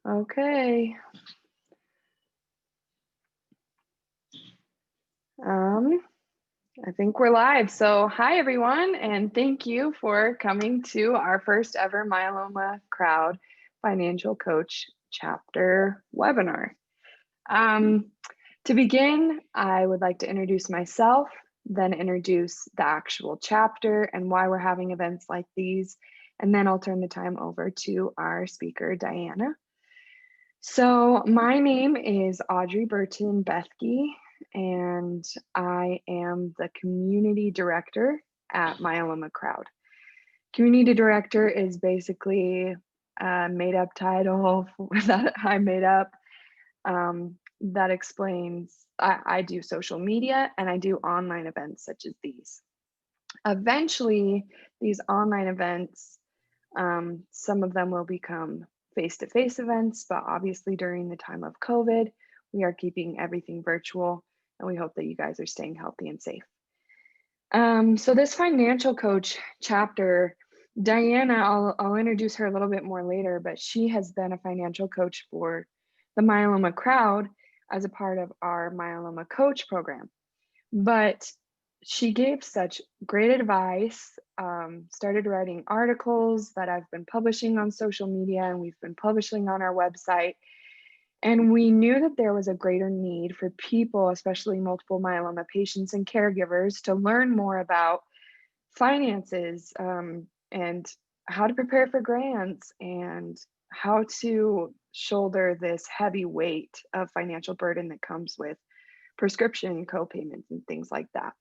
Okay. I think we're live. So, hi everyone, and thank you for coming to our first ever Myeloma Crowd Financial Coach Chapter webinar. To begin, I would like to introduce myself, then introduce the actual chapter and why we're having events like these, and then I'll turn the time over to our speaker, Diana. So my name is Audrey Burton Bethke, and I am the community director at Myeloma Crowd. Community director is basically a made-up title that I made up that explains I do social media and I do online events such as these. Eventually, these online events, some of them will become face-to-face events, but obviously during the time of COVID, we are keeping everything virtual, and we hope that you guys are staying healthy and safe. So this financial coach chapter, Diana, I'll introduce her a little bit more later, but she has been a financial coach for the Myeloma Crowd as a part of our Myeloma Coach program. But she gave such great advice, started writing articles that I've been publishing on social media and we've been publishing on our website. And we knew that there was a greater need for people, especially multiple myeloma patients and caregivers, to learn more about finances and how to prepare for grants and how to shoulder this heavy weight of financial burden that comes with prescription co-payments and things like that.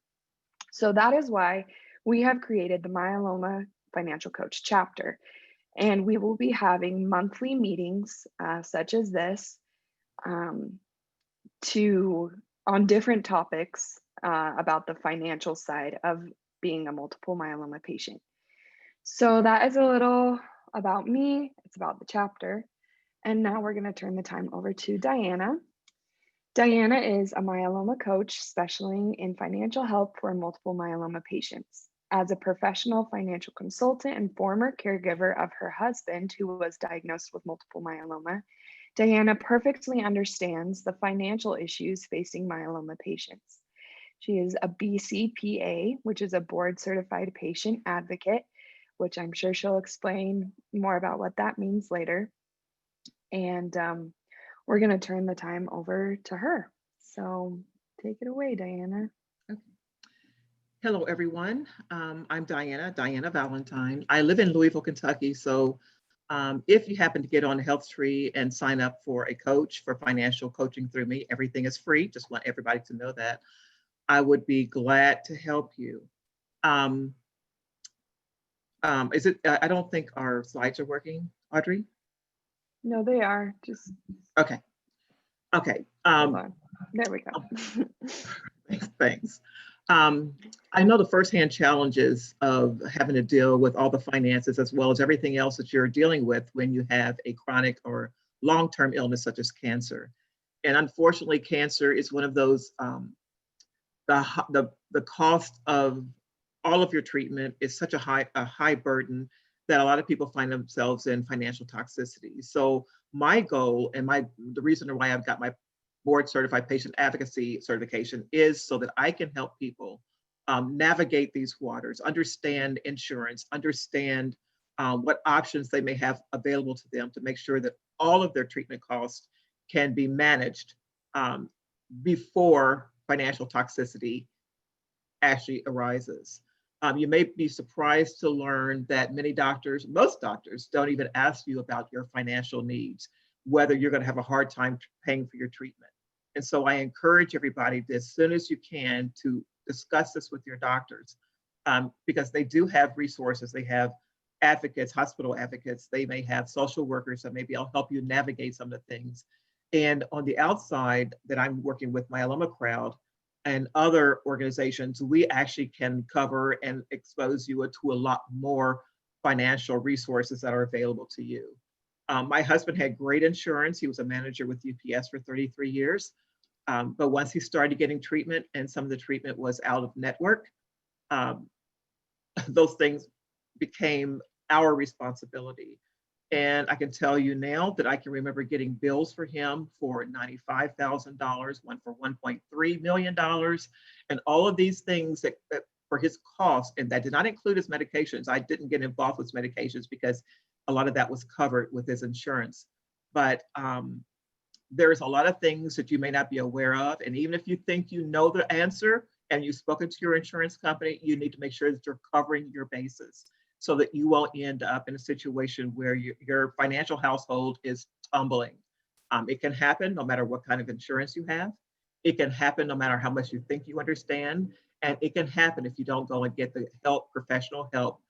So that is why we have created the Myeloma Financial Coach chapter. And we will be having monthly meetings such as this on different topics about the financial side of being a multiple myeloma patient. So that is a little about me. It's about the chapter. And now we're going to turn the time over to Diana. Diana is a myeloma coach specializing in financial help for multiple myeloma patients. As a professional financial consultant and former caregiver of her husband, who was diagnosed with multiple myeloma, Diana perfectly understands the financial issues facing myeloma patients. She is a BCPA, which is a board certified patient advocate, which I'm sure she'll explain more about what that means later. And we're going to turn the time over to her. So take it away, Diana. Okay. Hello, everyone. I'm Diana Valentine. I live in Louisville, Kentucky. So if you happen to get on HealthTree and sign up for a coach for financial coaching through me, everything is free. Just want everybody to know that. I would be glad to help you. I don't think our slides are working, Audrey? No, they are. Just Okay. hold on. There we go. Thanks. I know the firsthand challenges of having to deal with all the finances as well as everything else that you're dealing with when you have a chronic or long-term illness such as cancer. And unfortunately, cancer is one of those, the cost of all of your treatment is such a high burden that a lot of people find themselves in financial toxicity. So my goal and the reason why I've got my board certified patient advocacy certification is so that I can help people navigate these waters, understand insurance, understand what options they may have available to them to make sure that all of their treatment costs can be managed before financial toxicity actually arises. You may be surprised to learn that most doctors don't even ask you about your financial needs, whether you're going to have a hard time paying for your treatment. And so I encourage everybody to, as soon as you can, to discuss this with your doctors because they do have resources. They have advocates, hospital advocates. They may have social workers that maybe I'll help you navigate some of the things. And on the outside that I'm working with Myeloma Crowd and other organizations, we actually can cover and expose you to a lot more financial resources that are available to you. My husband had great insurance. He was a manager with UPS for 33 years. But once he started getting treatment and some of the treatment was out of network, those things became our responsibility. And I can tell you now that I can remember getting bills for him for $95,000, one for $1.3 million, and all of these things that for his cost, and that did not include his medications. I didn't get involved with medications because a lot of that was covered with his insurance. But there's a lot of things that you may not be aware of. And even if you think you know the answer and you've spoken to your insurance company, you need to make sure that you're covering your bases so that you won't end up in a situation where your financial household is tumbling. It can happen no matter what kind of insurance you have. It can happen no matter how much you think you understand. And it can happen if you don't go and get the help, professional help,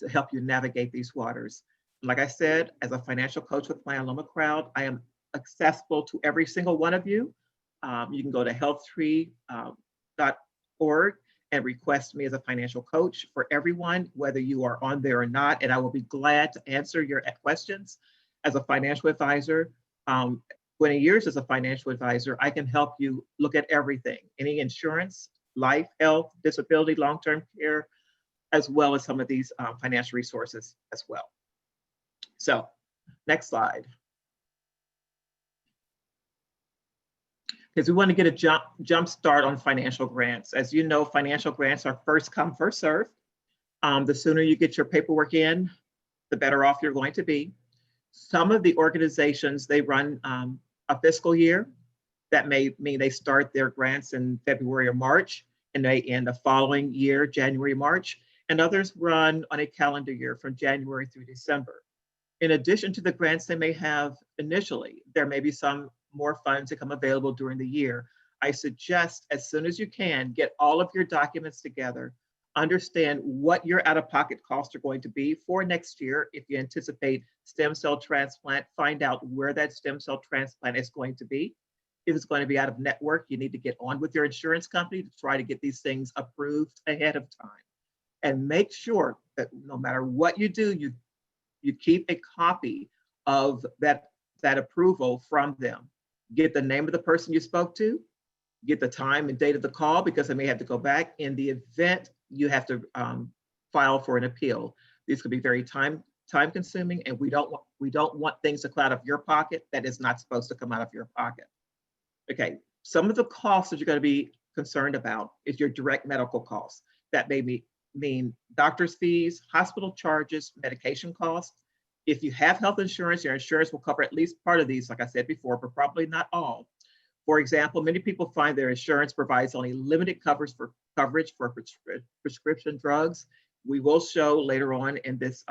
to help you navigate these waters. Like I said, as a financial coach with Myeloma Crowd, I am accessible to every single one of you. You can go to HealthTree.org and request me as a financial coach for everyone, whether you are on there or not, and I will be glad to answer your questions. As a financial advisor, 20 years as a financial advisor, I can help you look at everything, any insurance, life, health, disability, long-term care, as well as some of these financial resources as well. So next slide. Because we want to get a jump start on financial grants. As you know, financial grants are first come, first serve. The sooner you get your paperwork in, the better off you're going to be. Some of the organizations, they run a fiscal year. That may mean they start their grants in February or March, and they end the following year, January, March, and others run on a calendar year from January through December. In addition to the grants they may have initially, there may be some more funds that come available during the year. I suggest as soon as you can, get all of your documents together, understand what your out-of-pocket costs are going to be for next year. If you anticipate stem cell transplant, find out where that stem cell transplant is going to be. If it's going to be out of network, you need to get on with your insurance company to try to get these things approved ahead of time. And make sure that no matter what you do, you keep a copy of that approval from them. Get the name of the person you spoke to, get the time and date of the call, because they may have to go back. In the event you have to file for an appeal, these could be very time consuming, and we don't want things to come out of your pocket that is not supposed to come out of your pocket. Okay, some of the costs that you're going to be concerned about is your direct medical costs. That may mean doctor's fees, hospital charges, medication costs. If you have health insurance, your insurance will cover at least part of these, like I said before, but probably not all. For example, many people find their insurance provides only limited coverage for prescription drugs. We will show later on in this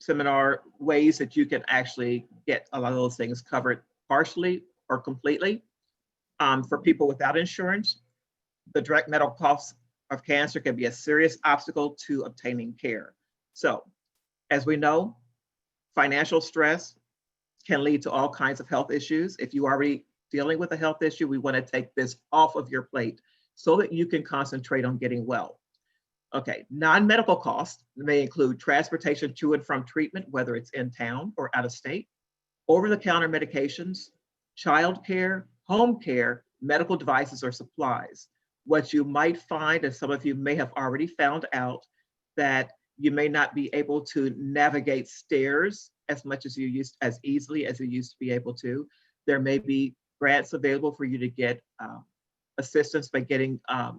seminar ways that you can actually get a lot of those things covered partially or completely. For people without insurance, the direct medical costs of cancer can be a serious obstacle to obtaining care. So, as we know, financial stress can lead to all kinds of health issues. If you are already dealing with a health issue, we want to take this off of your plate so that you can concentrate on getting well. Okay, non-medical costs may include transportation to and from treatment, whether it's in town or out of state, over-the-counter medications, childcare, home care, medical devices or supplies. What you might find, and some of you may have already found out, that you may not be able to navigate stairs as easily as you used to be able to. There may be grants available for you to get assistance by getting a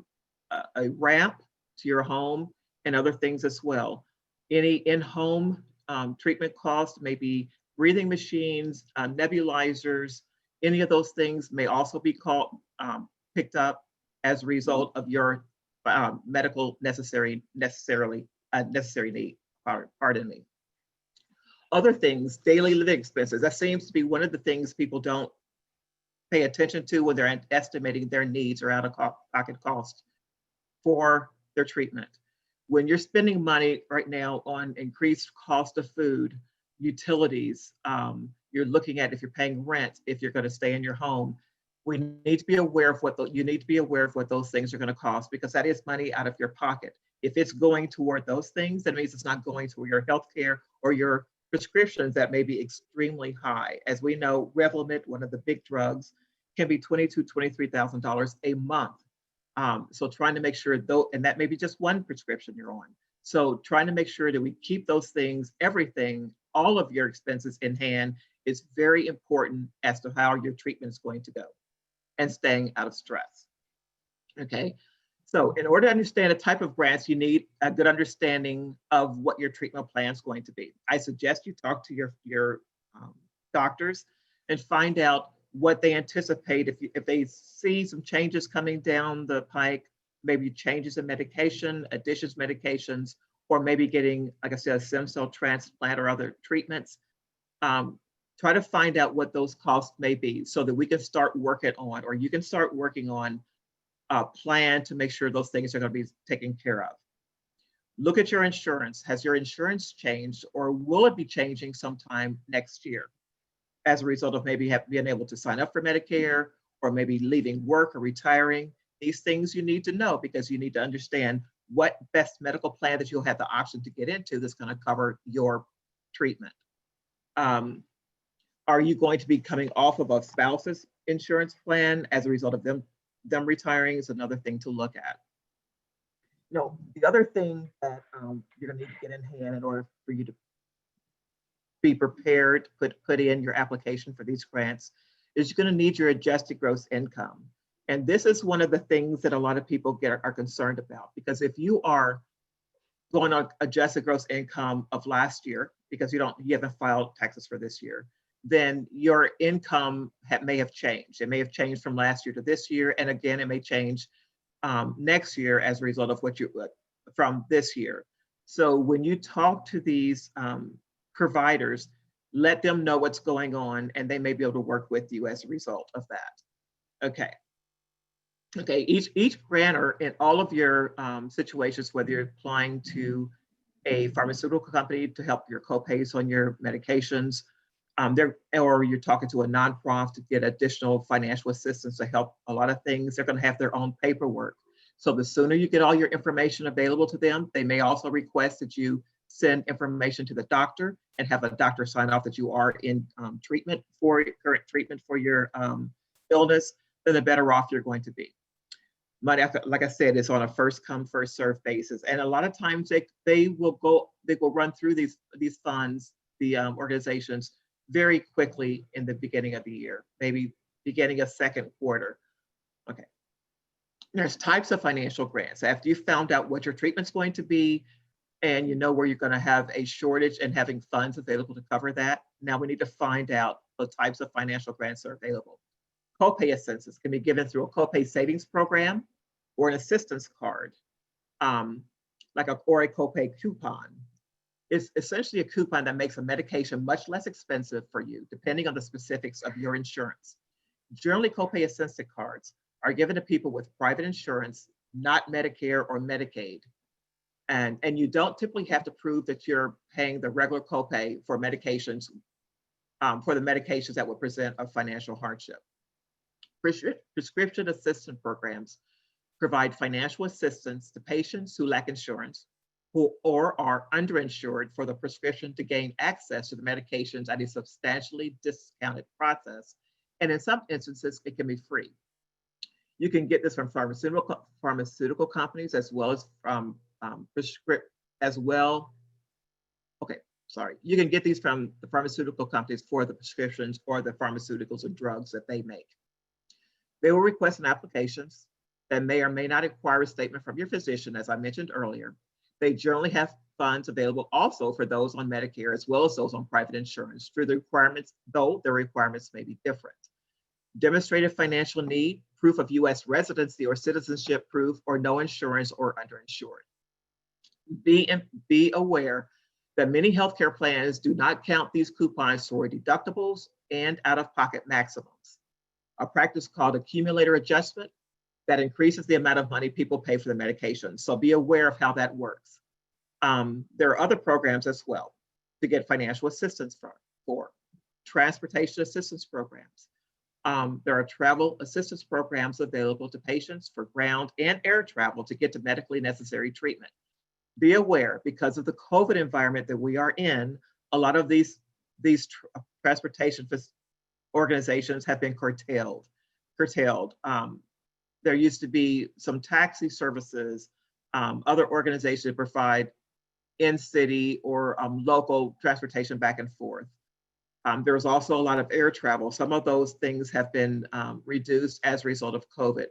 ramp to your home and other things as well. Any in-home treatment costs, maybe breathing machines, nebulizers, any of those things may also be picked up as a result of your medical necessary need, pardon me. Other things, daily living expenses. That seems to be one of the things people don't pay attention to when they're estimating their needs or out-of-pocket costs for their treatment. When you're spending money right now on increased cost of food, utilities, you're looking at if you're paying rent, if you're going to stay in your home, we need to be aware of you need to be aware of what those things are going to cost, because that is money out of your pocket. If it's going toward those things, that means it's not going to your health care or your prescriptions that may be extremely high. As we know, Revlimid, one of the big drugs, can be $22,000 to $23,000 a month. So trying to make sure and that may be just one prescription you're on. So trying to make sure that we keep those things, everything, all of your expenses in hand is very important as to how your treatment is going to go and staying out of stress. Okay. So in order to understand the type of grants, you need a good understanding of what your treatment plan is going to be. I suggest you talk to your doctors and find out what they anticipate. If they see some changes coming down the pike, maybe changes in medication, additions medications, or maybe getting, like I said, a stem cell transplant or other treatments. Try to find out what those costs may be so that we can start working on, or you can start working on a plan to make sure those things are going to be taken care of. Look at your insurance. Has your insurance changed, or will it be changing sometime next year as a result of maybe being able to sign up for Medicare, or maybe leaving work or retiring? These things you need to know because you need to understand what best medical plan that you'll have the option to get into that's going to cover your treatment. Are you going to be coming off of a spouse's insurance plan as a result of them retiring? Is another thing to look at. The other thing that you're going to need to get in hand in order for you to be prepared, put in your application for these grants, is you're going to need your adjusted gross income. And this is one of the things that a lot of people are concerned about, because if you are going on adjusted gross income of last year, because you haven't filed taxes for this year, then your income may have changed. It may have changed from last year to this year, and again, it may change next year as a result of from this year. So when you talk to these providers, let them know what's going on, and they may be able to work with you as a result of that. Okay. Each grant, or in all of your situations, whether you're applying to a pharmaceutical company to help your copays on your medications, or you're talking to a nonprofit to get additional financial assistance to help a lot of things, they're going to have their own paperwork. So the sooner you get all your information available to them, they may also request that you send information to the doctor and have a doctor sign off that you are in current treatment for your illness, then the better off you're going to be. But like I said, it's on a first come, first served basis. And a lot of times they will run through these funds, the organizations, very quickly in the beginning of the year, maybe beginning of second quarter. Okay. There's types of financial grants. After you found out what your treatment's going to be, and you know where you're going to have a shortage and having funds available to cover that, now we need to find out the types of financial grants that are available. Copay assistance can be given through a copay savings program or an assistance card, or a copay coupon. It's essentially a coupon that makes a medication much less expensive for you, depending on the specifics of your insurance. Generally, copay assistance cards are given to people with private insurance, not Medicare or Medicaid. And you don't typically have to prove that you're paying the regular copay for medications, for the medications that would present a financial hardship. Prescription assistance programs provide financial assistance to patients who lack insurance or are underinsured for the prescription to gain access to the medications at a substantially discounted process. And in some instances, it can be free. You can get this from pharmaceutical companies as well as from you can get these from the pharmaceutical companies for the prescriptions or the pharmaceuticals and drugs that they make. They will request an application that may or may not require a statement from your physician, as I mentioned earlier. They generally have funds available also for those on Medicare as well as those on private insurance. Through the requirements, though, the requirements may be different. Demonstrated financial need, proof of U.S. residency or citizenship proof, or no insurance or underinsured. Be aware that many healthcare plans do not count these coupons toward deductibles and out-of-pocket maximums. A practice called accumulator adjustment that increases the amount of money people pay for the medication. So be aware of how that works. There are other programs as well to get financial assistance for transportation assistance programs. There are travel assistance programs available to patients for ground and air travel to get to medically necessary treatment. Be aware, because of the COVID environment that we are in, a lot of these transportation organizations have been curtailed. There used to be some taxi services, other organizations that provide in-city or local transportation back and forth. There's also a lot of air travel. Some of those things have been reduced as a result of COVID.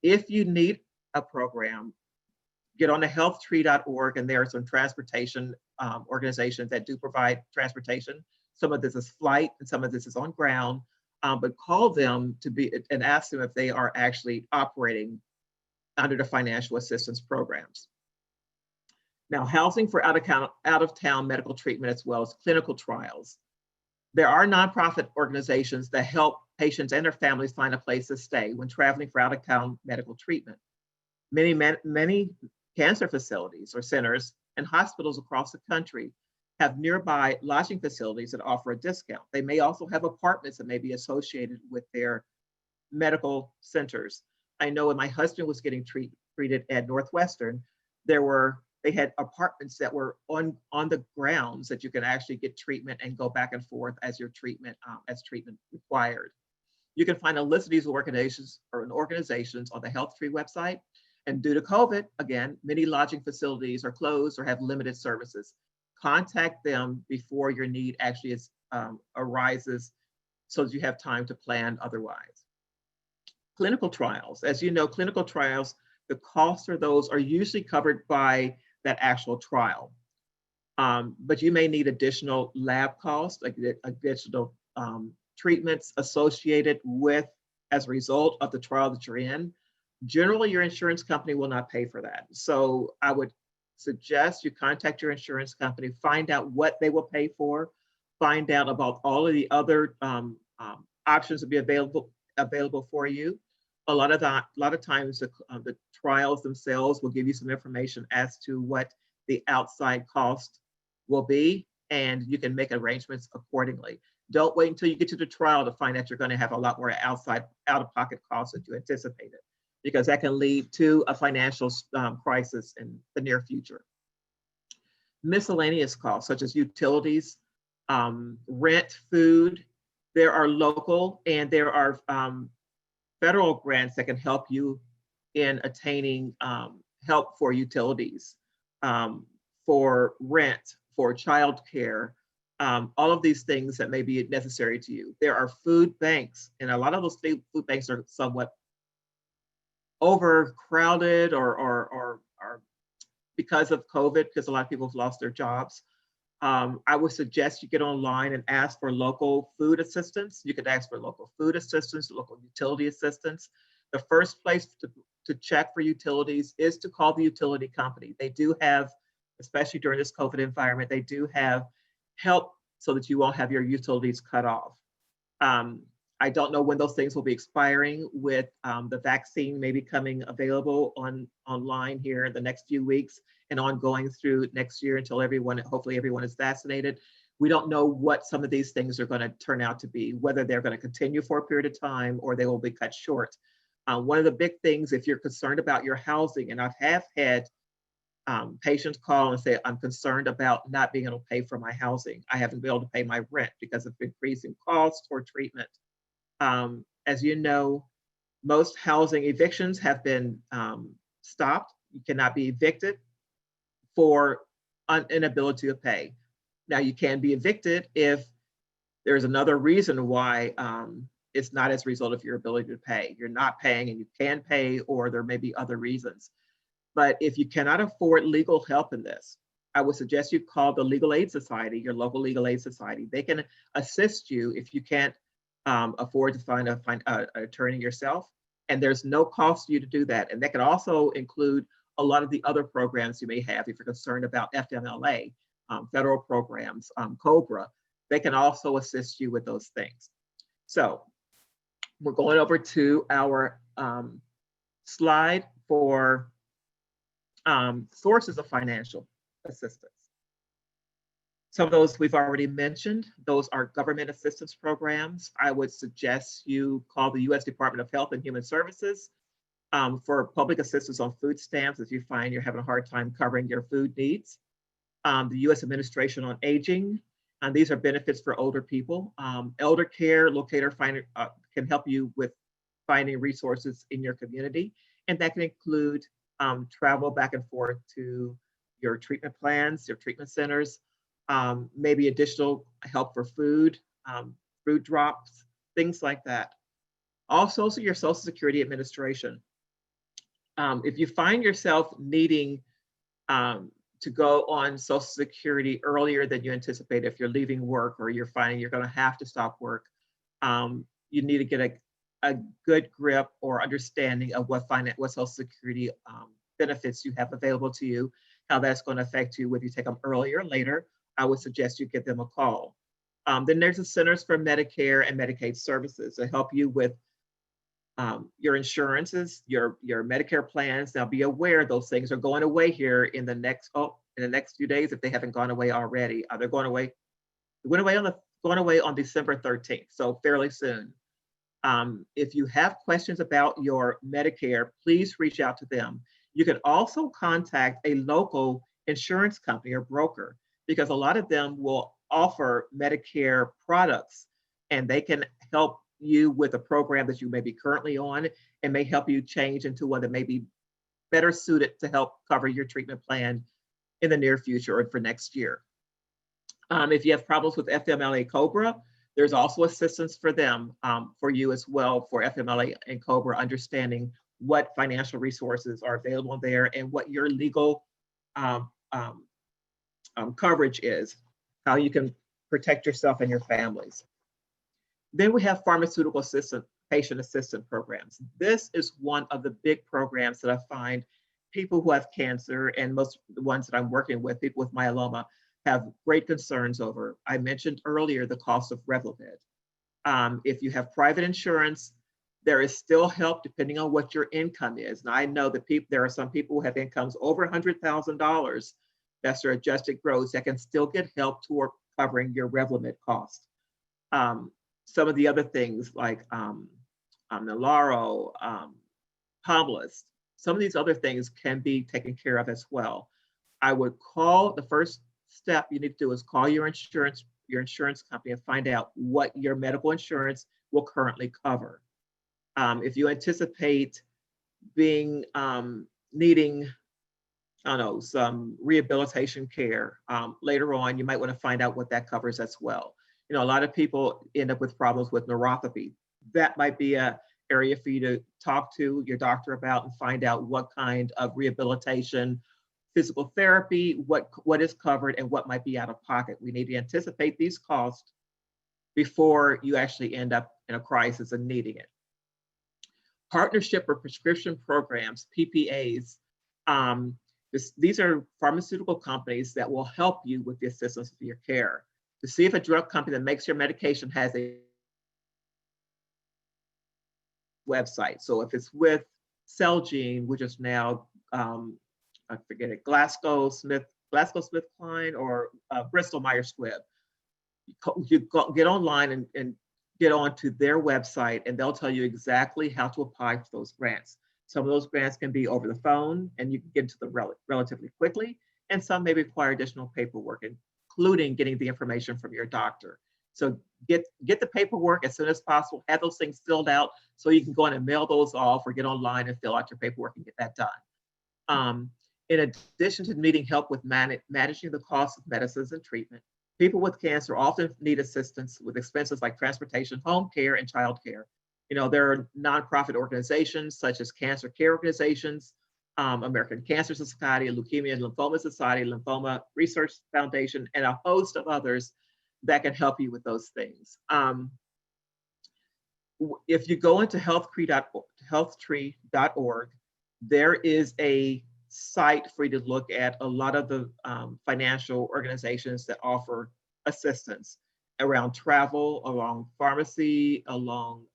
If you need a program, get on the healthtree.org, and there are some transportation organizations that do provide transportation. Some of this is flight and some of this is on ground, but call them and ask them if they are actually operating under the financial assistance programs. Now, housing for out-of-town medical treatment as well as clinical trials. There are nonprofit organizations that help patients and their families find a place to stay when traveling for out-of-town medical treatment. Many cancer facilities or centers and hospitals across the country have nearby lodging facilities that offer a discount. They may also have apartments that may be associated with their medical centers. I know when my husband was getting treated at Northwestern, they had apartments that were on the grounds that you can actually get treatment and go back and forth as your treatment required. You can find a list of these organizations on the HealthTree website. And due to COVID, again, many lodging facilities are closed or have limited services. Contact them before your need actually arises so that you have time to plan otherwise. Clinical trials. As you know, clinical trials, the costs of those are usually covered by that actual trial. But you may need additional lab costs, like additional treatments associated with as a result of the trial that you're in. Generally, your insurance company will not pay for that. So I would suggest you contact your insurance company, find out what they will pay for, find out about all of the other options that be available for you. A lot of times the trials themselves will give you some information as to what the outside cost will be, and you can make arrangements accordingly. Don't wait until you get to the trial to find out you're going to have a lot more out-of-pocket costs that you anticipated, because that can lead to a financial crisis in the near future. Miscellaneous costs such as utilities, rent, food. There are local and there are federal grants that can help you in attaining help for utilities, for rent, for childcare, all of these things that may be necessary to you. There are food banks, and a lot of those food banks are somewhat overcrowded or because of COVID, because a lot of people have lost their jobs. I would suggest you get online and ask for local food assistance. You could ask for local food assistance, local utility assistance. The first place to check for utilities is to call the utility company. They do have, especially during this COVID environment, they do have help so that you won't have your utilities cut off. I don't know when those things will be expiring with the vaccine maybe coming available online here in the next few weeks and ongoing through next year until hopefully everyone is vaccinated. We don't know what some of these things are going to turn out to be, whether they're going to continue for a period of time or they will be cut short. One of the big things, if you're concerned about your housing, and I have had patients call and say, I'm concerned about not being able to pay for my housing. I haven't been able to pay my rent because of increasing costs or treatment. As you know, most housing evictions have been stopped. You cannot be evicted for inability to pay. Now, you can be evicted if there's another reason why it's not as a result of your ability to pay. You're not paying and you can pay, or there may be other reasons. But if you cannot afford legal help in this, I would suggest you call the Legal Aid Society, your local Legal Aid Society. They can assist you if you can't afford to find an attorney yourself. And there's no cost to you to do that. And that can also include a lot of the other programs you may have if you're concerned about FMLA, federal programs, COBRA. They can also assist you with those things. So we're going over to our slide for sources of financial assistance. Some of those we've already mentioned. Those are government assistance programs. I would suggest you call the U.S. Department of Health and Human Services for public assistance on food stamps if you find you're having a hard time covering your food needs. The U.S. Administration on Aging, and these are benefits for older people. Elder Care Locator Finder can help you with finding resources in your community, and that can include travel back and forth to your treatment plans, your treatment centers, maybe additional help for food, food drops, things like that. Also, your Social Security Administration. If you find yourself needing to go on Social Security earlier than you anticipate, if you're leaving work or you're finding you're going to have to stop work, you need to get a good grip or understanding of what Social Security benefits you have available to you, how that's going to affect you, whether you take them earlier or later. I would suggest you give them a call. Then there's the Centers for Medicare and Medicaid Services to help you with your insurances, your Medicare plans. Now, be aware those things are going away here in the next few days if they haven't gone away already. They're going away. They going away on December 13th, so fairly soon. If you have questions about your Medicare, please reach out to them. You can also contact a local insurance company or broker, because a lot of them will offer Medicare products, and they can help you with a program that you may be currently on and may help you change into one that may be better suited to help cover your treatment plan in the near future or for next year. If you have problems with FMLA COBRA, there's also assistance for them, for you as well, for FMLA and COBRA, understanding what financial resources are available there and what your legal coverage is, how you can protect yourself and your families. Then we have pharmaceutical patient assistance programs. This is one of the big programs that I find people who have cancer, and most of the ones that I'm working with, people with myeloma, have great concerns over. I mentioned earlier the cost of Revlimid. If you have private insurance, there is still help depending on what your income is. Now, I know that there are some people who have incomes over $100,000, that's their adjusted gross, that can still get help toward covering your Revlimid cost. Some of the other things like Nalaro, Pomalyst, some of these other things can be taken care of as well. I would call, the first step you need to do is call your insurance company and find out what your medical insurance will currently cover. If you anticipate being needing, I don't know, some rehabilitation care later on, you might want to find out what that covers as well. You know, a lot of people end up with problems with neuropathy. That might be an area for you to talk to your doctor about and find out what kind of rehabilitation, physical therapy, what is covered and what might be out of pocket. We need to anticipate these costs before you actually end up in a crisis and needing it. Partnership or prescription programs, PPAs, these are pharmaceutical companies that will help you with the assistance of your care. To see if a drug company that makes your medication has a website. So if it's with Celgene, which is now, I forget it, GlaxoSmithKline or Bristol Myers Squibb, you get online and get onto their website, and they'll tell you exactly how to apply for those grants. Some of those grants can be over the phone, and you can get into them relatively quickly, and some may require additional paperwork, including getting the information from your doctor. So get the paperwork as soon as possible, have those things filled out so you can go in and mail those off or get online and fill out your paperwork and get that done. In addition to needing help with managing the cost of medicines and treatment, people with cancer often need assistance with expenses like transportation, home care, and child care. You know, there are nonprofit organizations such as cancer care organizations, American Cancer Society, Leukemia and Lymphoma Society, Lymphoma Research Foundation, and a host of others that can help you with those things. If you go into HealthTree.org, there is a site for you to look at a lot of the financial organizations that offer assistance around travel, along pharmacy, along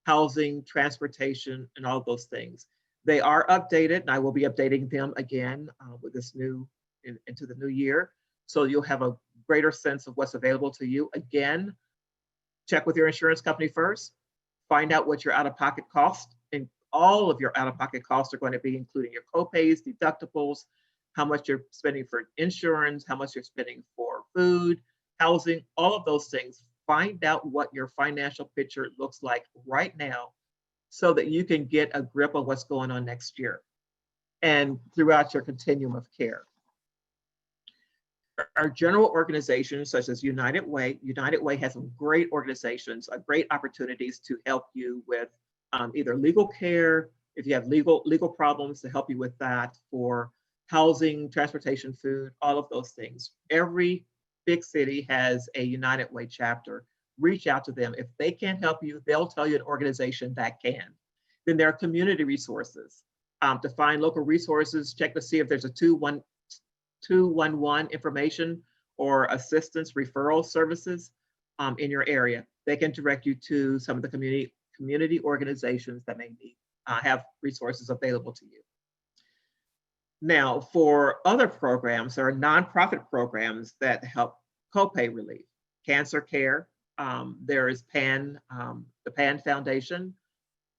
housing, transportation, and all of those things. They are updated, and I will be updating them again with this into the new year. So you'll have a greater sense of what's available to you. Again, check with your insurance company first, find out what your out-of-pocket costs, and all of your out-of-pocket costs are going to be, including your copays, deductibles, how much you're spending for insurance, how much you're spending for food, housing, all of those things. Find out what your financial picture looks like right now so that you can get a grip of what's going on next year and throughout your continuum of care. are general organizations such as United Way. United Way has some great organizations, great opportunities to help you with either legal care, if you have legal problems, to help you with that, for housing, transportation, food, all of those things. Every big city has a United Way chapter. Reach out to them. If they can't help you, they'll tell you an organization that can. Then there are community resources. To find local resources, check to see if there's a 211 information or assistance referral services in your area. They can direct you to some of the community organizations that may need have resources available to you. Now, for other programs, there are nonprofit programs that help copay relief, cancer care. There is the PAN Foundation.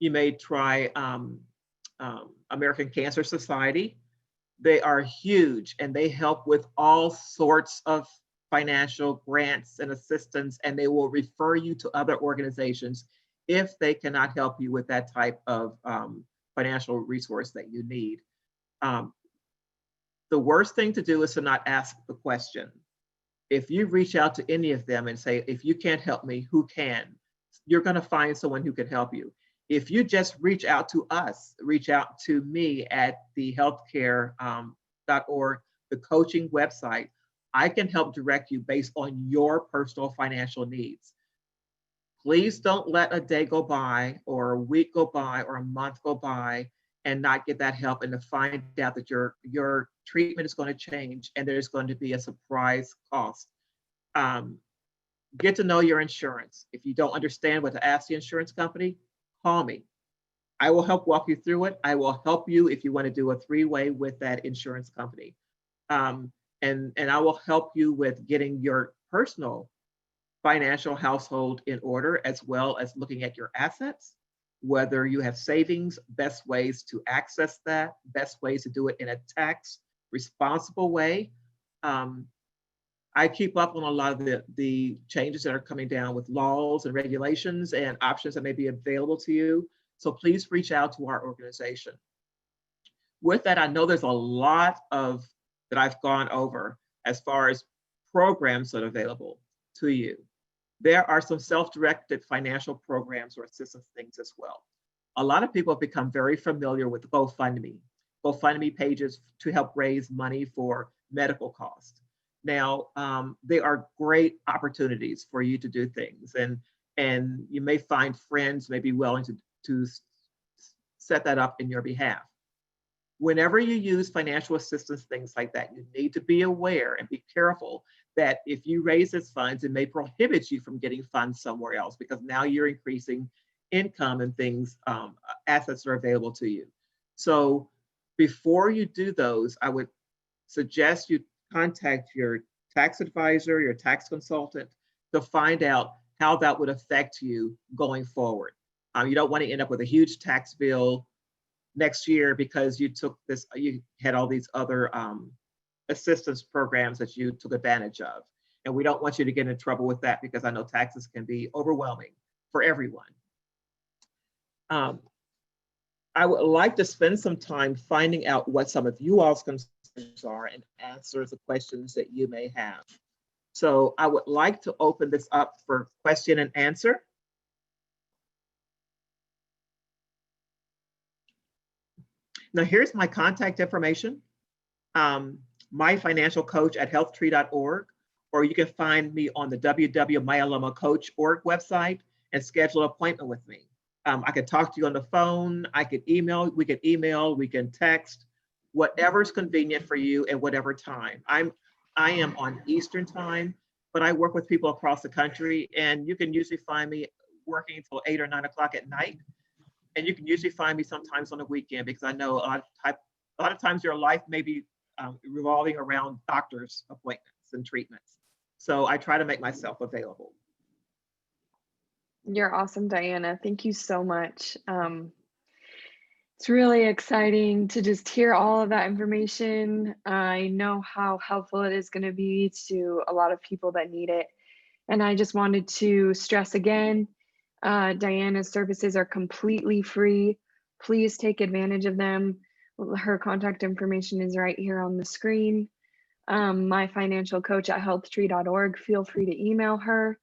You may try American Cancer Society. They are huge and they help with all sorts of financial grants and assistance, and they will refer you to other organizations if they cannot help you with that type of financial resource that you need. The worst thing to do is to not ask the question. If you reach out to any of them and say, if you can't help me, who can? You're going to find someone who can help you. If you just reach out to us, reach out to me at the healthcare.org, the coaching website, I can help direct you based on your personal financial needs. Please don't let a day go by or a week go by or a month go by and not get that help, and to find out that your treatment is going to change and there's going to be a surprise cost. Get to know your insurance. If you don't understand what to ask the insurance company, call me. I will help walk you through it. I will help you if you want to do a three-way with that insurance company. And I will help you with getting your personal financial household in order, as well as looking at your assets, whether you have savings, best ways to access that, best ways to do it in a tax responsible way. I keep up on a lot of the changes that are coming down with laws and regulations and options that may be available to you. So please reach out to our organization. With that, I know there's a lot that I've gone over as far as programs that are available to you. There are some self-directed financial programs or assistance things as well. A lot of people have become very familiar with GoFundMe pages to help raise money for medical costs. Now, they are great opportunities for you to do things, and you may find friends may be willing to set that up in your behalf. Whenever you use financial assistance, things like that, you need to be aware and be careful that if you raise these funds, it may prohibit you from getting funds somewhere else, because now you're increasing income and things, assets are available to you. So before you do those, I would suggest you contact your tax advisor, your tax consultant, to find out how that would affect you going forward. You don't want to end up with a huge tax bill next year because you had all these other assistance programs that you took advantage of. And we don't want you to get in trouble with that, because I know taxes can be overwhelming for everyone. I would like to spend some time finding out what some of you all's concerns are and answer the questions that you may have. So I would like to open this up for question and answer. Now here's my contact information. My financial coach at HealthTree.org, or you can find me on the www.myelomacoach.org website and schedule an appointment with me. I can talk to you on the phone, we can email, we can text, whatever's convenient for you at whatever time. I am on Eastern time, but I work with people across the country, and you can usually find me working until 8 or 9 o'clock at night. And you can usually find me sometimes on the weekend, because I know a lot of times your life may be revolving around doctor's appointments and treatments. So I try to make myself available. You're awesome, Diana. Thank you so much. It's really exciting to just hear all of that information. I know how helpful it is going to be to a lot of people that need it. And I just wanted to stress again, Diana's services are completely free. Please take advantage of them. Her contact information is right here on the screen. myfinancialcoach@healthtree.org. Feel free to email her,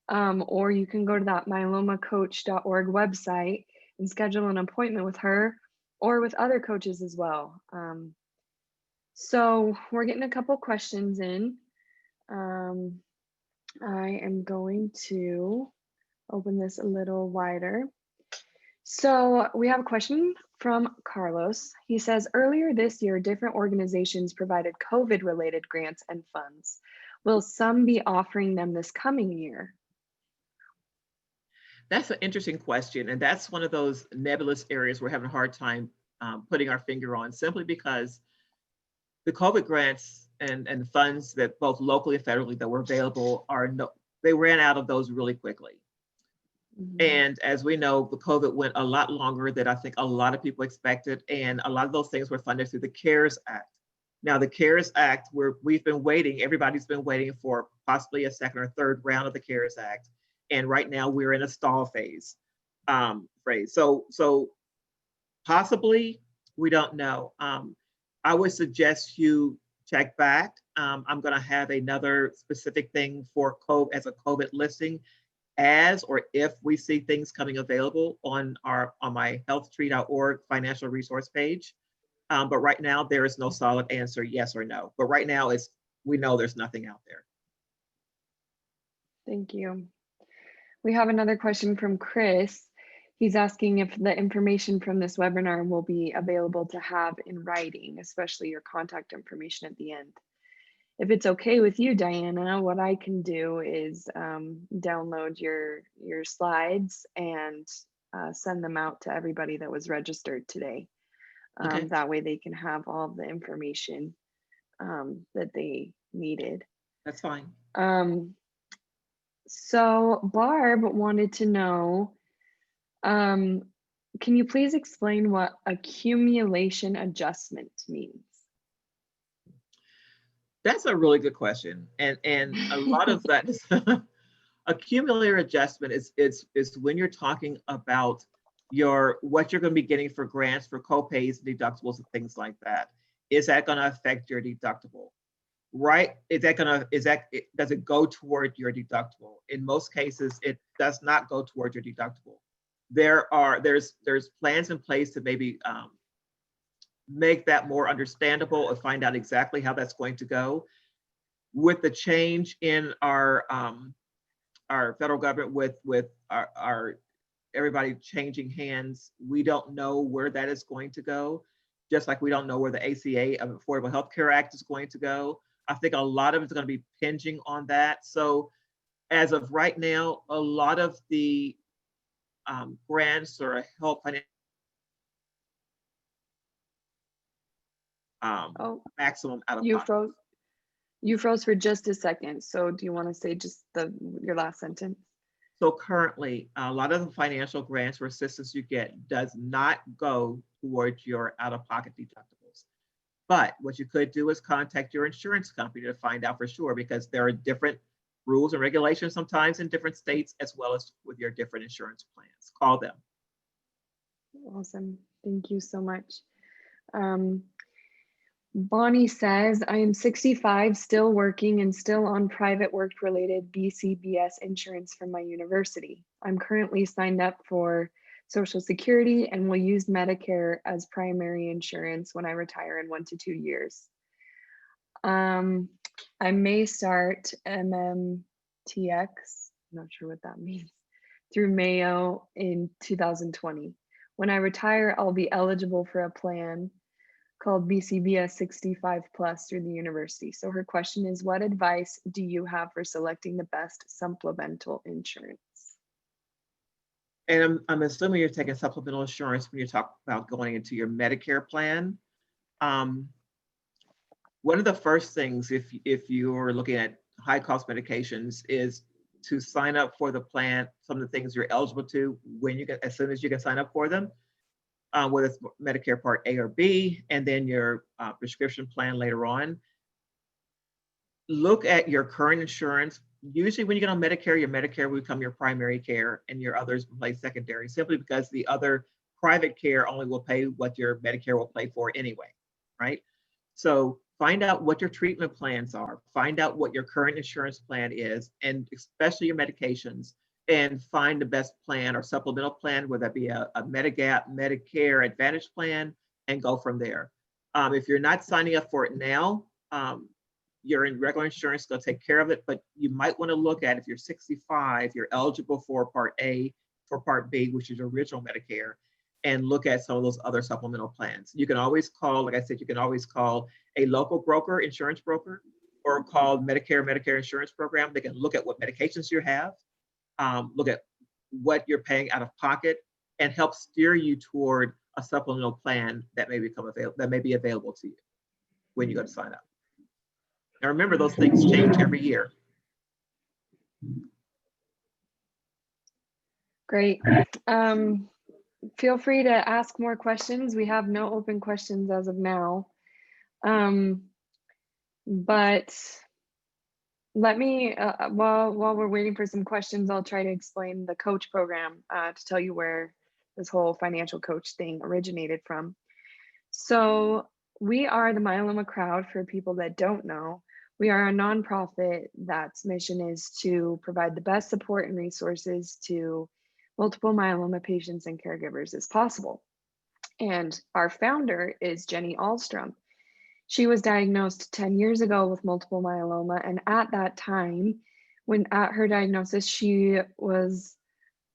or you can go to that myelomacoach.org website and schedule an appointment with her or with other coaches as well. So we're getting a couple questions in. I am going to open this a little wider. So we have a question from Carlos. He says, earlier this year, different organizations provided COVID-related grants and funds. Will some be offering them this coming year? That's an interesting question. And that's one of those nebulous areas we're having a hard time putting our finger on, simply because the COVID grants and funds that both locally and federally that were available they ran out of those really quickly. And as we know, the COVID went a lot longer than I think a lot of people expected. And a lot of those things were funded through the CARES Act. Now, the CARES Act, we've been waiting, everybody's been waiting for possibly a second or third round of the CARES Act. And right now we're in a stall phase. So possibly, we don't know. I would suggest you check back. I'm going to have another specific thing for COVID as a COVID listing, as or if we see things coming available on my healthtree.org financial resource page. But right now there is no solid answer, yes or no. But right now we know there's nothing out there. Thank you. We have another question from Chris. He's asking if the information from this webinar will be available to have in writing, especially your contact information at the end. If it's okay with you, Diana, what I can do is download your slides and send them out to everybody that was registered today. Okay. That way they can have all of the information that they needed. That's fine. So Barb wanted to know, can you please explain what accumulation adjustment means? That's a really good question. And a lot of that is accumulator adjustment is when you're talking about what you're going to be getting for grants, for co-pays, deductibles, and things like that. Is that going to affect your deductible? Right? Does it go toward your deductible? In most cases, it does not go toward your deductible. There's plans in place to maybe make that more understandable or find out exactly how that's going to go. With the change in our federal government, with our everybody changing hands, we don't know where that is going to go. Just like we don't know where the ACA, Affordable Health Care Act, is going to go. I think a lot of it's going to be hinging on that. So as of right now, a lot of the grants or health financial maximum out of pocket. You froze for just a second. So do you want to say just your last sentence? So currently, a lot of the financial grants or assistance you get does not go towards your out-of-pocket deductibles. But what you could do is contact your insurance company to find out for sure, because there are different rules and regulations sometimes in different states, as well as with your different insurance plans. Call them. Awesome. Thank you so much. Bonnie says, I am 65, still working and still on private work-related BCBS insurance from my university. I'm currently signed up for Social Security and will use Medicare as primary insurance when I retire in 1 to 2 years. I may start MMTX, I'm not sure what that means, through Mayo in 2020. When I retire, I'll be eligible for a plan called BCBS 65 plus through the university. So her question is, what advice do you have for selecting the best supplemental insurance? And I'm assuming you're taking supplemental insurance when you talk about going into your Medicare plan. One of the first things, if you're looking at high cost medications, is to sign up for the plan. Some of the things you're eligible to as soon as you can sign up for them. Whether it's Medicare Part A or B, and then your prescription plan later on. Look at your current insurance. Usually when you get on Medicare, your Medicare will become your primary care and your others will play secondary, simply because the other private care only will pay what your Medicare will pay for anyway, right? So Find out what your treatment plans are. Find out what your current insurance plan is, and especially your medications, and find the best plan or supplemental plan, whether that be a Medigap, Medicare Advantage plan, and go from there. If you're not signing up for it now, you're in regular insurance, go take care of it, but you might want to look at, if you're 65, you're eligible for Part A, for Part B, which is original Medicare, and look at some of those other supplemental plans. You can always call, like I said, you can always call a local broker, insurance broker, or call Medicare Insurance Program. They can look at what medications you have, look at what you're paying out of pocket, and help steer you toward a supplemental plan that may become available, that may be available to you when you go to sign up. Now remember, those things change every year. Great. Feel free to ask more questions. We have no open questions as of now. But let me, while we're waiting for some questions, I'll try to explain the coach program to tell you where this whole financial coach thing originated from. So we are the Myeloma Crowd. For people that don't know, we are a nonprofit that's mission is to provide the best support and resources to multiple myeloma patients and caregivers as possible. And our founder is Jenny Ahlstrom. She was diagnosed 10 years ago with multiple myeloma. And at that time, when at her diagnosis, she was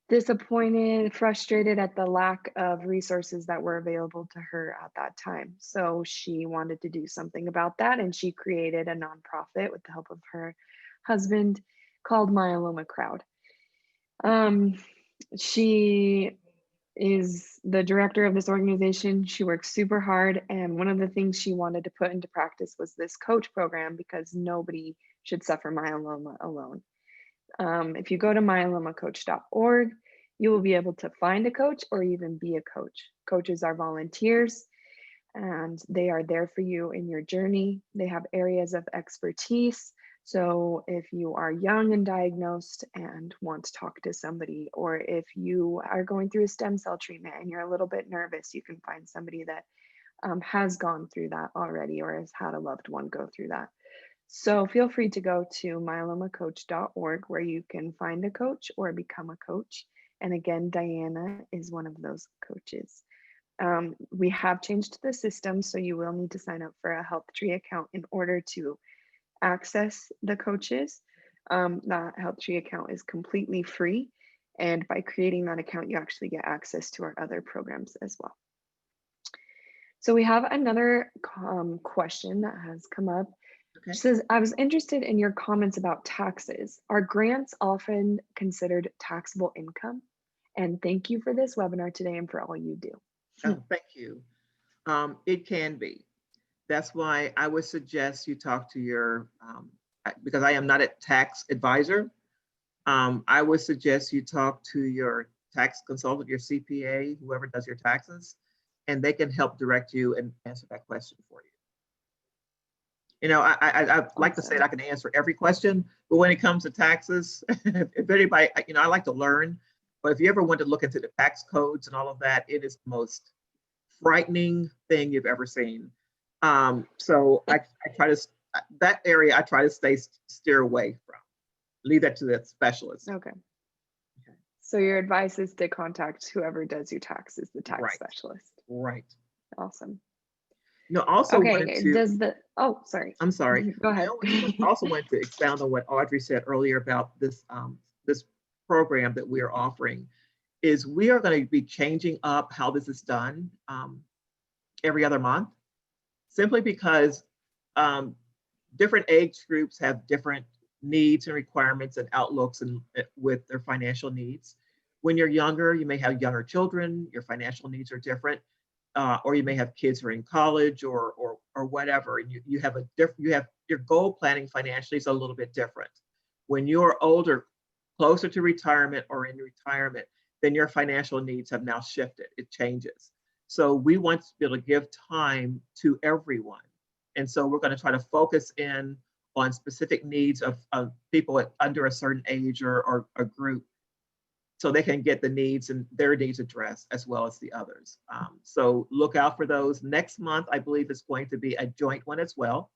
disappointed, frustrated at the lack of resources that were available to her at that time. So she wanted to do something about that. And she created a nonprofit with the help of her husband called Myeloma Crowd. She is the director of this organization. She works super hard. And one of the things she wanted to put into practice was this coach program, because nobody should suffer myeloma alone. If you go to myelomacoach.org, you will be able to find a coach or even be a coach. Coaches are volunteers and they are there for you in your journey. They have areas of expertise. So if you are young and diagnosed and want to talk to somebody, or if you are going through a stem cell treatment and you're a little bit nervous, you can find somebody that has gone through that already or has had a loved one go through that. So feel free to go to myelomacoach.org where you can find a coach or become a coach. And again, Diana is one of those coaches. We have changed the system, so you will need to sign up for a HealthTree account in order to access the coaches. That HealthTree account is completely free. And by creating that account, you actually get access to our other programs as well. So we have another question that has come up. Okay. It says, I was interested in your comments about taxes. Are grants often considered taxable income? And thank you for this webinar today and for all you do. Oh, thank you. It can be. That's why I would suggest you talk to your, because I am not a tax advisor, I would suggest you talk to your tax consultant, your CPA, whoever does your taxes, and they can help direct you and answer that question for you. You know, I like to say that I can answer every question, but when it comes to taxes, if anybody, you know, I like to learn, but if you ever want to look into the tax codes and all of that, it is the most frightening thing you've ever seen. So I try to, that area I try to steer away from. Leave that to the specialist. Okay. So your advice is to contact whoever does your taxes, the tax specialist. Right. Awesome. No, also wanted to, does the, oh, sorry. I'm sorry. Go ahead. I also wanted to expound on what Audrey said earlier about this, this program that we are offering. Is we are going to be changing up how this is done every other month, simply because different age groups have different needs and requirements and outlooks and with their financial needs. When you're younger, you may have younger children, your financial needs are different, or you may have kids who are in college or whatever, and you have your goal planning financially is a little bit different. When you're older, closer to retirement or in retirement, then your financial needs have now shifted. It changes. So we want to be able to give time to everyone. And so we're going to try to focus in on specific needs of people under a certain age or a group so they can get the needs and their needs addressed as well as the others. So look out for those. Next month, I believe it's going to be a joint one as well.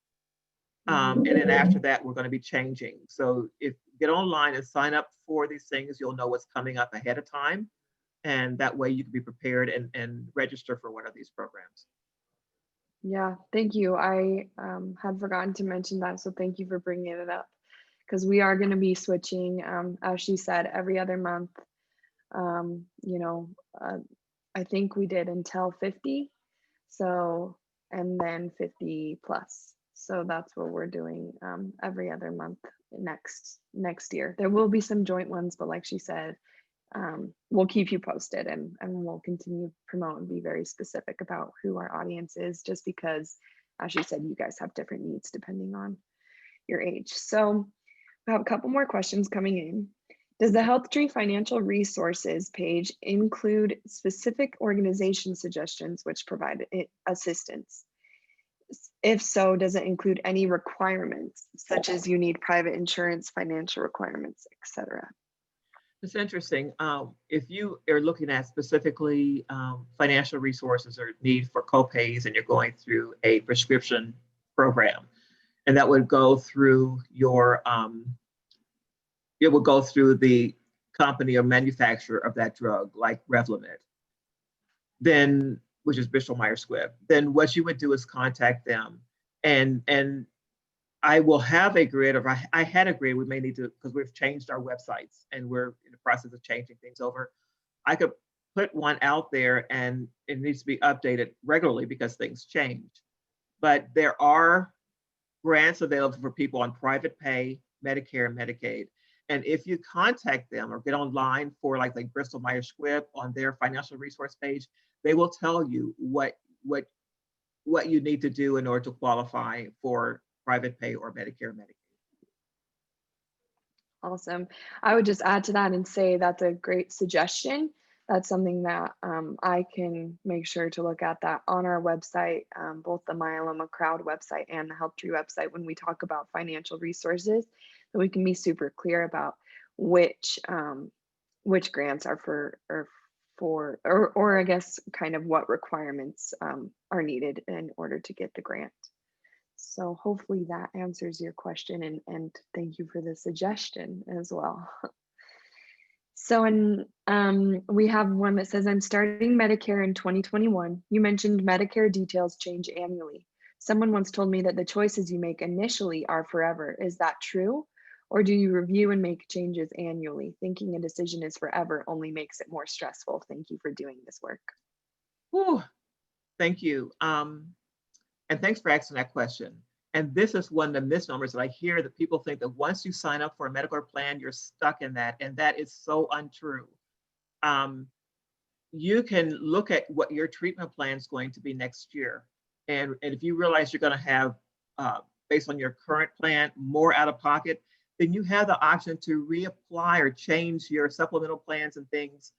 And then after that, we're going to be changing. So if you get online and sign up for these things, you'll know what's coming up ahead of time. And that way you can be prepared and register for one of these programs. Yeah, thank you. I had forgotten to mention that, so thank you for bringing it up, because we are going to be switching, as she said, every other month. You know, I think we did until 50, so, and then 50 plus. So that's what we're doing every other month next year. There will be some joint ones, but like she said, we'll keep you posted, and we'll continue to promote and be very specific about who our audience is, just because, as you said, you guys have different needs depending on your age. So we have a couple more questions coming in. Does the HealthTree financial resources page include specific organization suggestions which provide assistance? If so, does it include any requirements, such as you need private insurance, financial requirements, etc.? It's interesting. If you are looking at specifically financial resources or need for copays, and you're going through a prescription program, and that would go through your, it would go through the company or manufacturer of that drug, like Revlimid, then, which is Bristol Myers Squibb, then what you would do is contact them, and I will have a grid, or I had a grid. We may need to, because we've changed our websites and we're in the process of changing things over. I could put one out there, and it needs to be updated regularly because things change. But there are grants available for people on private pay, Medicare, and Medicaid. And if you contact them or get online for like Bristol Myers Squibb on their financial resource page, they will tell you what you need to do in order to qualify for private pay or Medicare, Medicaid. Awesome. I would just add to that and say that's a great suggestion. That's something that I can make sure to look at that on our website, both the Myeloma Crowd website and the HealthTree website, when we talk about financial resources, that we can be super clear about which grants are or I guess kind of what requirements are needed in order to get the grant. So hopefully that answers your question, and thank you for the suggestion as well. So we have one that says, I'm starting Medicare in 2021. You mentioned Medicare details change annually. Someone once told me that the choices you make initially are forever. Is that true? Or do you review and make changes annually? Thinking a decision is forever only makes it more stressful. Thank you for doing this work. Whew, thank you. And thanks for asking that question. And this is one of the misnomers that I hear, that people think that once you sign up for a medical plan, you're stuck in that. And that is so untrue. You can look at what your treatment plan is going to be next year. And if you realize you're going to have, based on your current plan, more out of pocket, then you have the option to reapply or change your supplemental plans and things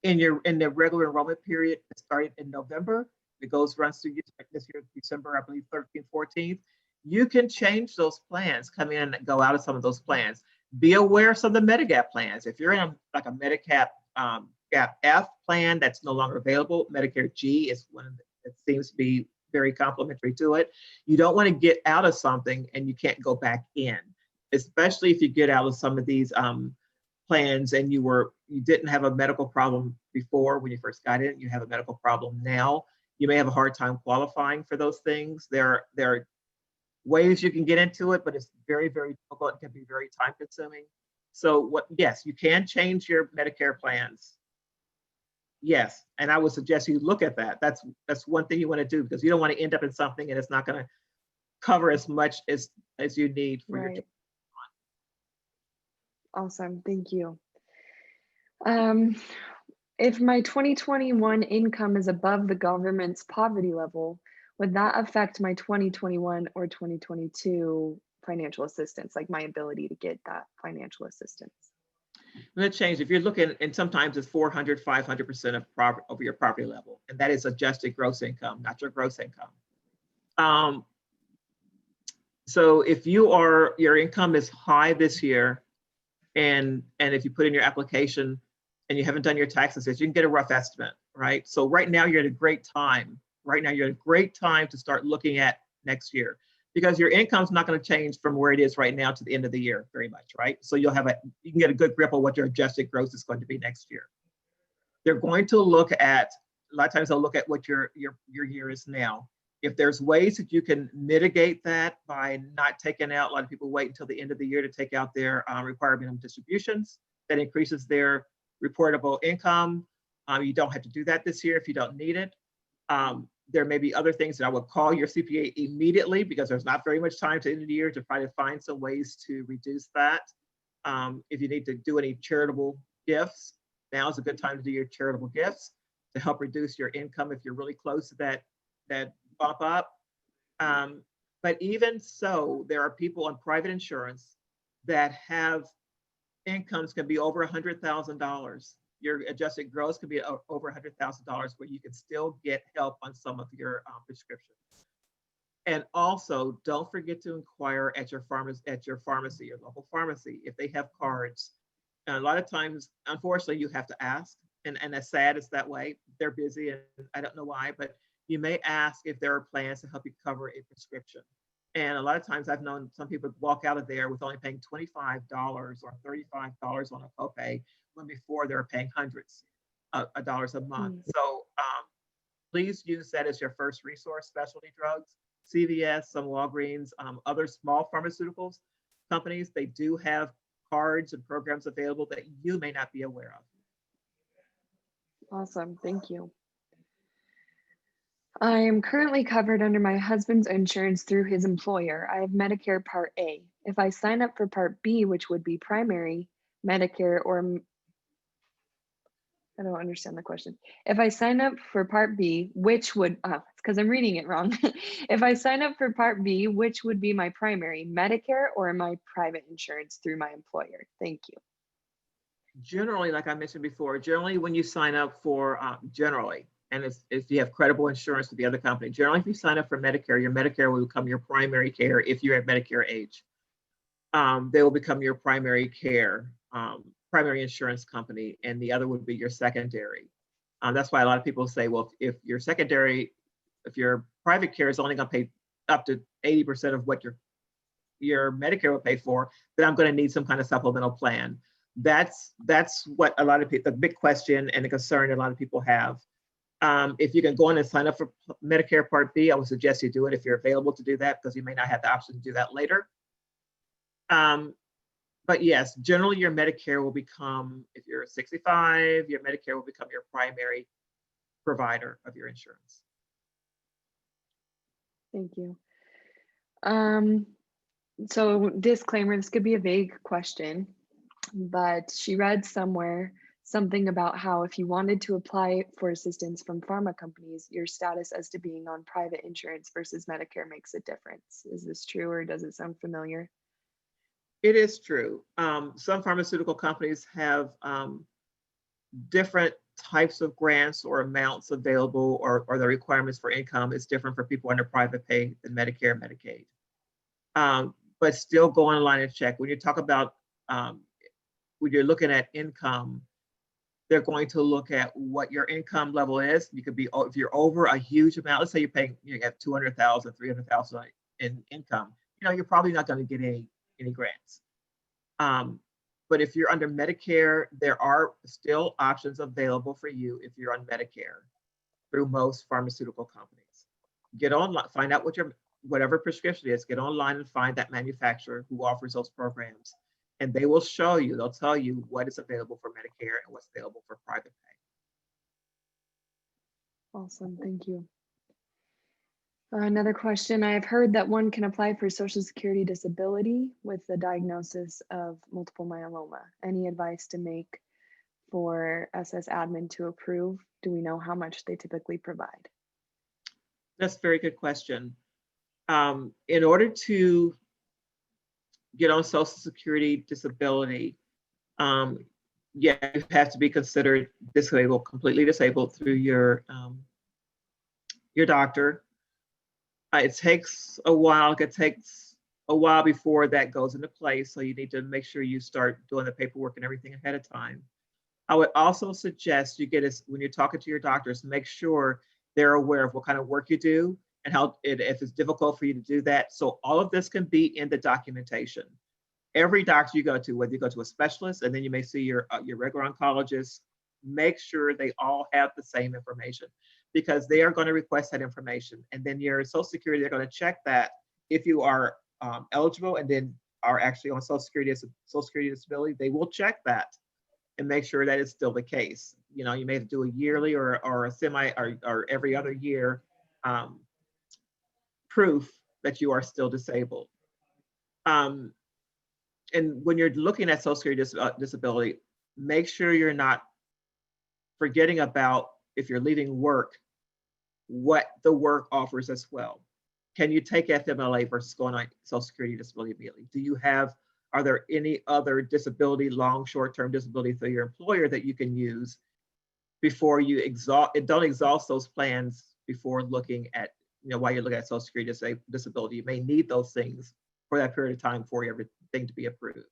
in the regular enrollment period starting in November. It runs through this year, December, I believe 13th, 14th. You can change those plans, come in and go out of some of those plans. Be aware of some of the Medigap plans. If you're in a Medigap Gap F plan that's no longer available, Medicare G is one that seems to be very complementary to it. You don't want to get out of something and you can't go back in, especially if you get out of some of these plans and you didn't have a medical problem before when you first got in. You have a medical problem now. You may have a hard time qualifying for those things. There are ways you can get into it, but it's very, very difficult. It can be very time consuming. So yes, you can change your Medicare plans. Yes, and I would suggest you look at that. That's one thing you want to do, because you don't want to end up in something and it's not going to cover as much as you need for your. Awesome, thank you. If my 2021 income is above the government's poverty level, would that affect my 2021 or 2022 financial assistance, like my ability to get that financial assistance? That change. If you're looking, and sometimes it's 400, 500% of your property level, and that is adjusted gross income, not your gross income. So if your income is high this year, And if you put in your application and you haven't done your taxes yet, you can get a rough estimate, right? So right now you're at a great time. Right now you're at a great time to start looking at next year, because your income's not going to change from where it is right now to the end of the year very much, right? So you can get a good grip on what your adjusted gross is going to be next year. They're going to look at, a lot of times they'll look at what your year is now. If there's ways that you can mitigate that by not taking out, a lot of people wait until the end of the year to take out their required minimum distributions. That increases their reportable income. You don't have to do that this year if you don't need it. There may be other things that I would call your CPA immediately, because there's not very much time to the end of the year to try to find some ways to reduce that. If you need to do any charitable gifts, now is a good time to do your charitable gifts to help reduce your income if you're really close to that bump up. But even so, there are people on private insurance that have incomes can be over $100,000. Your adjusted gross could be over $100,000, where you can still get help on some of your prescriptions. And also, don't forget to inquire at your pharmacy, your local pharmacy, if they have cards. And a lot of times, unfortunately, you have to ask, and as sad as that way, they're busy, and I don't know why, but you may ask if there are plans to help you cover a prescription. And a lot of times I've known some people walk out of there with only paying $25 or $35 on a copay, when before they were paying hundreds of dollars a month. So please use that as your first resource. Specialty drugs, CVS, some Walgreens, other small pharmaceuticals companies, they do have cards and programs available that you may not be aware of. Awesome, thank you. I am currently covered under my husband's insurance through his employer. I have Medicare Part A. If I sign up for Part B, which would be primary Medicare, or I don't understand the question. If I sign up for Part B, which would, it's because I'm reading it wrong. If I sign up for Part B, which would be my primary Medicare or my private insurance through my employer? Thank you. Generally, like I mentioned before, generally when you sign up for, and if you have credible insurance with the other company, generally if you sign up for Medicare, your Medicare will become your primary care. If you're at Medicare age, they will become your primary care, primary insurance company, and the other would be your secondary. That's why a lot of people say, well, if your private care is only going to pay up to 80% of what your Medicare will pay for, then I'm going to need some kind of supplemental plan. That's what a lot of people, the big question and the concern a lot of people have. If you can go in and sign up for Medicare Part B, I would suggest you do it if you're available to do that, because you may not have the option to do that later. But yes, generally your Medicare will become, if you're 65, your Medicare will become your primary provider of your insurance. Thank you. So disclaimer, this could be a vague question, but she read somewhere something about how if you wanted to apply for assistance from pharma companies, your status as to being on private insurance versus Medicare makes a difference. Is this true, or does it sound familiar? It is true. Some pharmaceutical companies have different types of grants or amounts available, or the requirements for income is different for people under private pay than Medicare and Medicaid. But still go online and check. When you talk about, when you're looking at income, they're going to look at what your income level is. You could be, if you're over a huge amount, let's say you're paying, you have 200,000, 300,000 in income, you're probably not going to get any grants. But if you're under Medicare, there are still options available for you if you're on Medicare through most pharmaceutical companies. Get online, find out whatever prescription it is, get online and find that manufacturer who offers those programs. And they will show you, they'll tell you what is available for Medicare and what's available for private pay. Awesome, thank you. Another question, I have heard that one can apply for Social Security disability with the diagnosis of multiple myeloma. Any advice to make for SS admin to approve? Do we know how much they typically provide? That's a very good question. In order to get on Social Security disability, yeah, you have to be considered disabled, completely disabled through your doctor. It takes a while. It takes a while before that goes into place. So you need to make sure you start doing the paperwork and everything ahead of time. I would also suggest you get us when you're talking to your doctors, make sure they're aware of what kind of work you do and if it's difficult for you to do that. So all of this can be in the documentation. Every doctor you go to, whether you go to a specialist and then you may see your regular oncologist, make sure they all have the same information because they are going to request that information. And then your Social Security, they're going to check that if you are eligible and then are actually on Social Security disability, they will check that and make sure that it's still the case. You know, you may have to do a yearly or a semi or every other year proof that you are still disabled. And when you're looking at Social Security disability, make sure you're not forgetting about, if you're leaving work, what the work offers as well. Can you take FMLA versus going on Social Security disability immediately? Are there any other disability, long, short-term disability through your employer that you can use before you don't exhaust those plans before looking at, while you're looking at Social Security disability? You may need those things for that period of time for everything to be approved.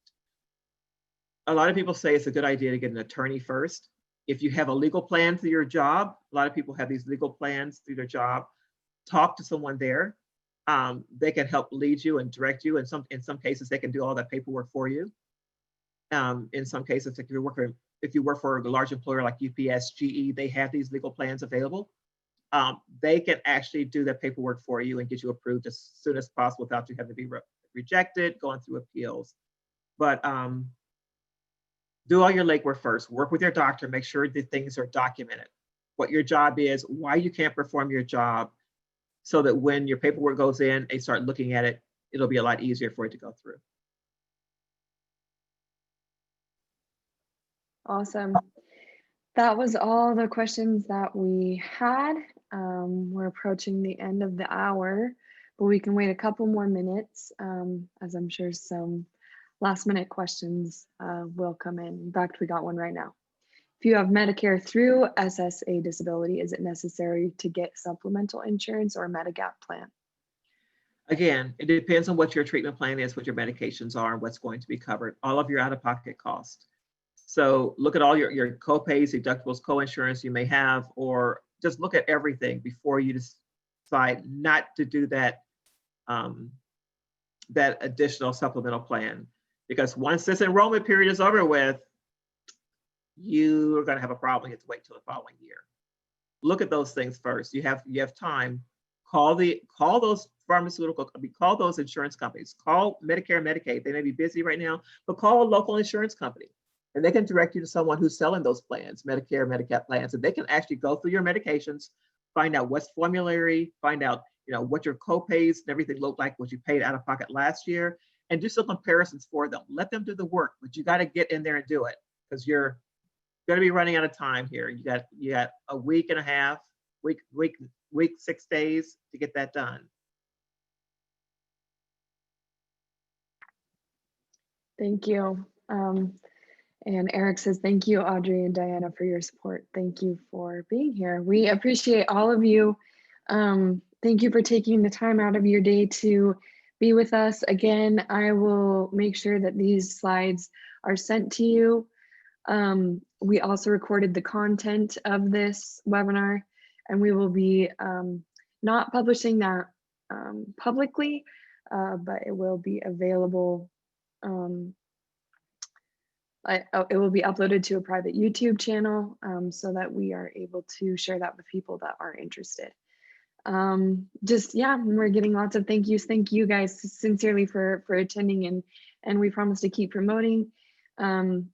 A lot of people say it's a good idea to get an attorney first. If you have a legal plan through your job, a lot of people have these legal plans through their job. Talk to someone there. They can help lead you and direct you. In some cases, they can do all that paperwork for you. In some cases, if you work for a large employer like UPS, GE, they have these legal plans available. They can actually do that paperwork for you and get you approved as soon as possible without you having to be rejected, going through appeals. But do all your legwork first. Work with your doctor. Make sure that things are documented. What your job is, why you can't perform your job, so that when your paperwork goes in, they start looking at it, it'll be a lot easier for it to go through. Awesome. That was all the questions that we had. We're approaching the end of the hour, but we can wait a couple more minutes, as I'm sure some last minute questions will come in. In fact, we got one right now. If you have Medicare through SSA disability, is it necessary to get supplemental insurance or a Medigap plan? Again, it depends on what your treatment plan is, what your medications are, and what's going to be covered, all of your out-of-pocket costs. So look at all your co-pays, deductibles, co-insurance you may have, or just look at everything before you decide not to do that, that additional supplemental plan. Because once this enrollment period is over with, you are going to have a problem. You have to wait till the following year. Look at those things first. You have time. Call those call those insurance companies. Call Medicare and Medicaid. They may be busy right now, but call a local insurance company, and they can direct you to someone who's selling those plans, Medicare, Medigap plans, and they can actually go through your medications, find out what's formulary, find out what your co-pays and everything look like, what you paid out of pocket last year, and do some comparisons for them. Let them do the work, but you got to get in there and do it, because you're going to be running out of time here. You got a week and a half, week 6 days to get that done. Thank you. And Eric says, thank you, Audrey and Diana, for your support. Thank you for being here. We appreciate all of you. Thank you for taking the time out of your day to be with us. Again, I will make sure that these slides are sent to you. We also recorded the content of this webinar, and we will be not publishing that publicly, but it will be available. It will be uploaded to a private YouTube channel, so that we are able to share that with people that are interested. We're getting lots of thank yous. Thank you guys sincerely for attending, and we promise to keep promoting. And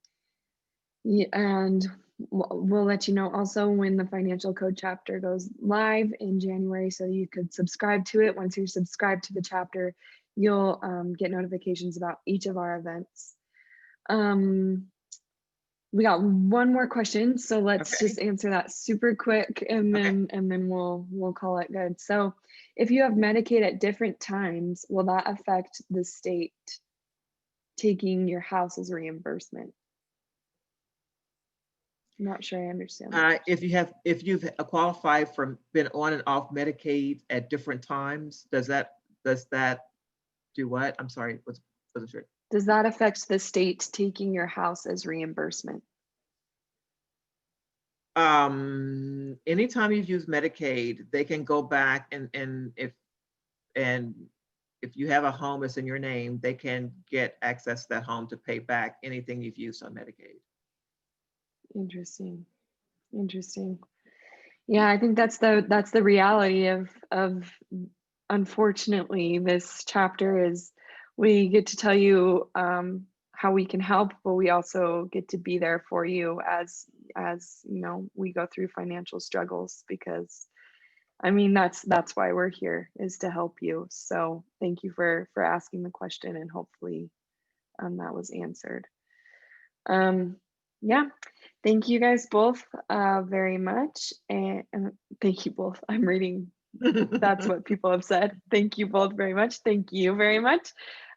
we'll let you know also when the Financial Code chapter goes live in January, so you could subscribe to it. Once you're subscribed to the chapter, you'll get notifications about each of our events. We got one more question, so let's just answer that super quick, and then we'll call it good. So if you have Medicaid at different times, will that affect the state taking your house as reimbursement? I'm not sure I understand. If you've qualified for been on and off Medicaid at different times, does that Do what? I'm sorry. What's it? Does that affect the state taking your house as reimbursement? Anytime you've used Medicaid, they can go back and if you have a home that's in your name, they can get access to that home to pay back anything you've used on Medicaid. Interesting. Interesting. Yeah, I think that's the reality of unfortunately this chapter is we get to tell you how we can help, but we also get to be there for you as you know we go through financial struggles, because I mean that's why we're here, is to help you. So thank you for asking the question, and hopefully that was answered. Yeah, thank you guys both very much. And thank you both. I'm reading, that's what people have said. Thank you both very much. Thank you very much.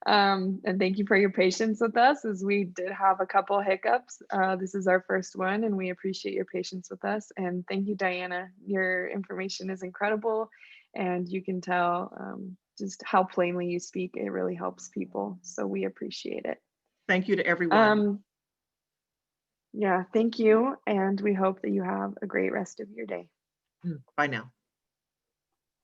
And thank you for your patience with us, as we did have a couple hiccups. This is our first one, and we appreciate your patience with us. And thank you, Diana. Your information is incredible, and you can tell just how plainly you speak. It really helps people. So we appreciate it. Thank you to everyone. Yeah, thank you. And we hope that you have a great rest of your day. Bye now.